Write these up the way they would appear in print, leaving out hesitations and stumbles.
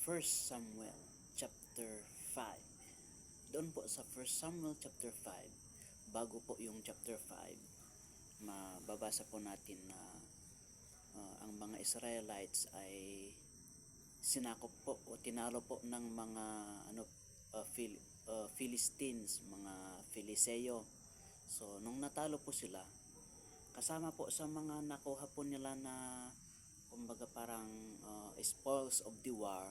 First Samuel chapter 5. Doon po sa First Samuel chapter 5, bago po yung chapter 5, mababasa po natin na ang mga Israelites ay sinakop po o tinalo po ng mga Philistines, mga Filiseo. So nung natalo po sila, kasama po sa mga nakuha po nila na kumbaga parang spoils of the war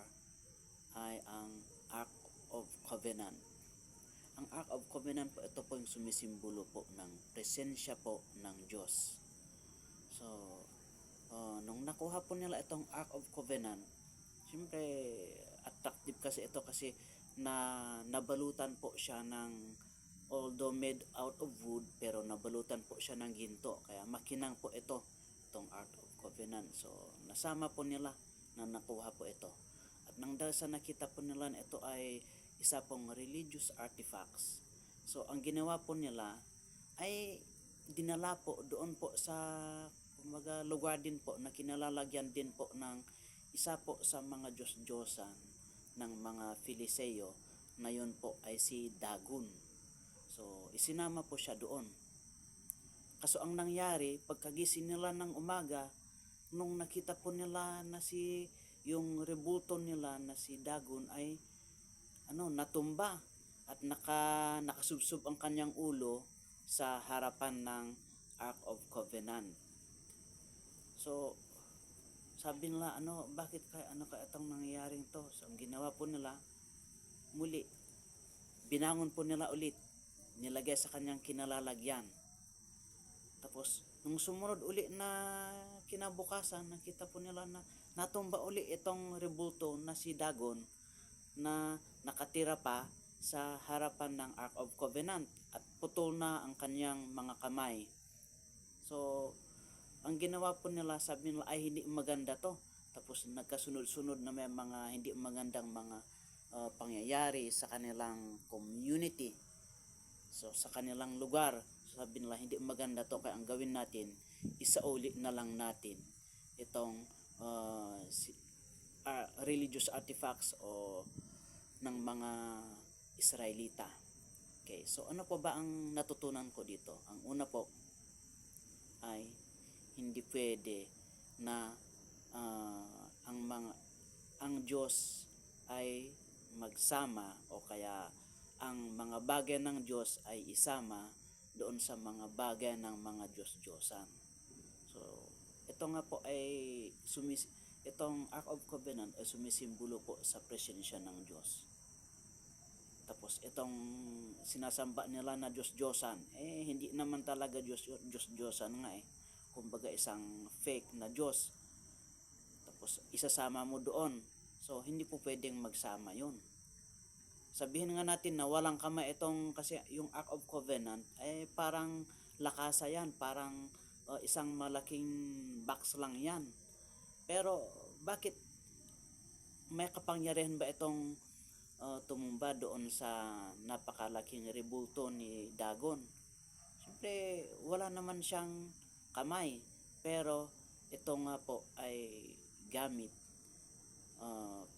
ay ang Ark of Covenant. Ang Ark of Covenant po, ito po yung sumisimbolo po ng presensya po ng Diyos. So, nung nakuha po nila itong Ark of Covenant, siyempre attractive kasi ito kasi nabalutan po siya ng, although made out of wood, pero nabalutan po siya ng ginto. Kaya makinang po itong Ark of Covenant. So, nasama po nila na nakuha po ito. At nang dahil sa nakita po nila na ito ay isa pong religious artifacts. So, ang ginawa po nila ay dinala po doon po sa lugar din po na kinalalagyan din po ng isa po sa mga Diyos-Diyosan ng mga Filiseo na yun po ay si Dagon. So, isinama po siya doon. Kaso ang nangyari, pagkagising nila ng umaga, nung nakita po nila na yung rebulto nila na si Dagon ay natumba at nakasubsob ang kanyang ulo sa harapan ng Ark of Covenant. So sabi nila, bakit kaya itong nangyayaring to? So ang ginawa po nila, muli binangon po nila ulit, nilagay sa kanyang kinalalagyan. Tapos nung sumunod uli na kinabukasan, nakita po nila na natumba uli itong rebulto na si Dagon na nakatira pa sa harapan ng Ark of Covenant at putol na ang kanyang mga kamay. So ang ginawa po nila, sabi nila ay hindi maganda to. Tapos nagkasunod-sunod na may mga hindi magandang mga pangyayari sa kanilang community. So sa kanilang lugar, sabi nila hindi maganda to, kaya ang gawin natin, isauli na lang natin itong religious artifacts o ng mga Israelita. Okay, so ano po ba ang natutunan ko dito? Ang una po ay hindi pwede na ang Diyos ay magsama o kaya ang mga bagay ng Diyos ay isama doon sa mga bagay ng mga Diyos-Diyosan. So, ito nga po ay itong Ark of Covenant ay sumisimbolo po sa presensya ng Diyos. Tapos itong sinasamba nila na Diyos-Diyosan, hindi naman talaga Diyos-Diyosan nga kumbaga isang fake na Diyos. Tapos isasama mo doon. So hindi po pwedeng magsama yun. Sabihin nga natin na walang kamay itong, kasi yung Ark of Covenant ay parang lakasa yan, parang isang malaking box lang yan. Pero bakit may kapangyarihan ba itong tumumba doon sa napakalaking rebulto ni Dagon? Siyempre wala naman siyang kamay, pero ito nga po ay gamit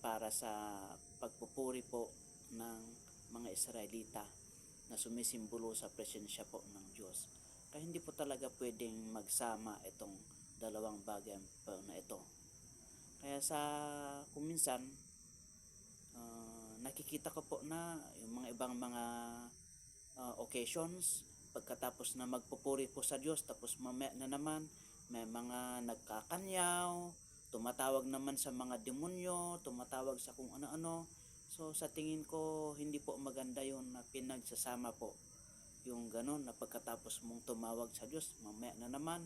para sa pagpupuri po ng mga Israelita na sumisimbolo sa presensya po ng Diyos. Kaya hindi po talaga pwedeng magsama itong dalawang bagay po na ito. Kaya kung minsan nakikita ko po na yung mga ibang mga occasions, pagkatapos na magpupuri po sa Diyos, tapos mamaya na naman may mga nagkakanyaw, tumatawag naman sa mga demonyo, tumatawag sa kung ano-ano. So sa tingin ko hindi po maganda yun na pinagsasama po yung ganon na pagkatapos mong tumawag sa Diyos, mamaya na naman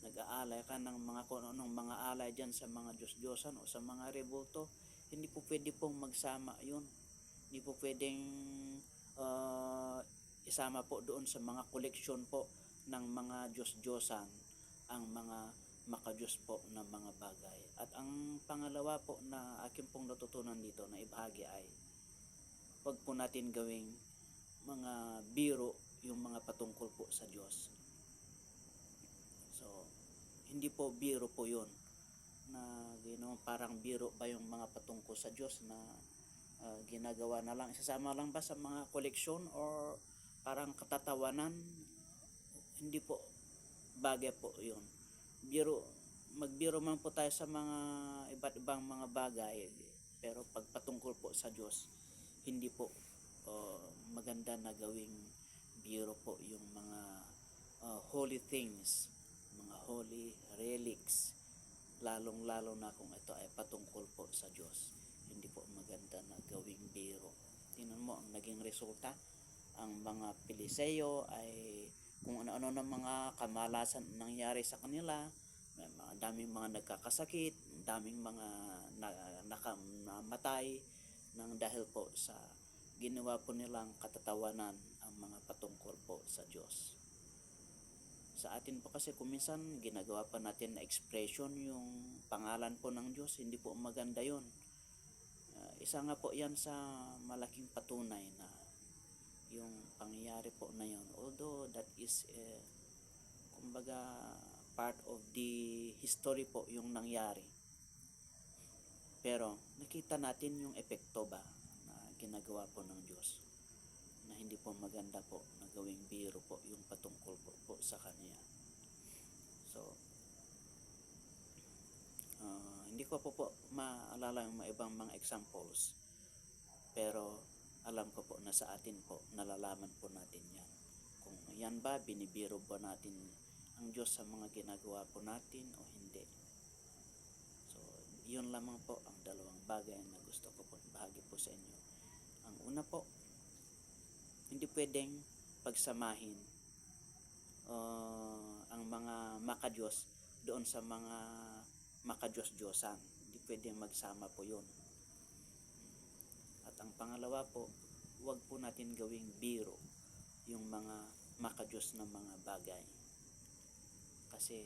nag-aalay ka ng mga kung anong mga alay dyan sa mga Diyos-Diyosan o sa mga rebulto. Hindi po pwede pong magsama yun. Hindi po pwedeng isama po doon sa mga koleksyon po ng mga Diyos-Diyosan ang mga makadiyos po ng mga bagay. At ang pangalawa po na akin pong natutunan dito na ibahagi ay huwag po natin gawing mga biro yung mga patungkol po sa Diyos. So hindi po biro po yun. na parang biro ba yung mga patungkol sa Diyos na ginagawa na lang, isasama lang ba sa mga koleksyon or parang katatawanan? Hindi po bagay po yun. Magbiro man po tayo sa mga iba't ibang mga bagay, pero pag patungkol po sa Diyos, hindi po maganda na gawing biro po yung mga holy things, mga holy relics, lalong lalo na kung ito ay patungkol po sa Diyos. Hindi po maganda na gawing biro. Tingnan mo ang naging resulta. Ang mga Piliseo ay kung ano-ano ng mga kamalasan nangyari sa kanila. May daming mga nagkakasakit, daming mga namatay nang dahil po sa ginawa po nilang katatawanan ang mga patungkol po sa Diyos. Sa atin po kasi kung minsan ginagawa pa natin na expression yung pangalan po ng Diyos, hindi po maganda yun. Isa nga po yan sa malaking patunay na yung pangyayari po na yun, although that is kumbaga part of the history po yung nangyari, pero nakita natin yung epekto ba na ginagawa po ng Diyos, na hindi po maganda po na gawing biro po yung patungkol po sa Kanya. So hindi ko po maalala yung mga ibang mga examples, pero alam ko po na sa atin po nalalaman po natin yan, kung yan ba binibiro ba natin ang Diyos sa mga ginagawa po natin o hindi. So yun lamang po ang dalawang bagay na gusto ko po bahagi po sa inyo. Ang una po, hindi pwedeng pagsamahin ang mga makadiyos doon sa mga makadiyos-diyosan. Hindi pwedeng magsama po yun. At ang pangalawa po, huwag po natin gawing biro yung mga makadiyos na mga bagay. Kasi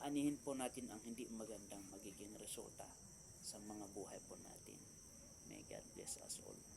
aanihin po natin ang hindi magandang magiging resulta sa mga buhay po natin. May God bless us all.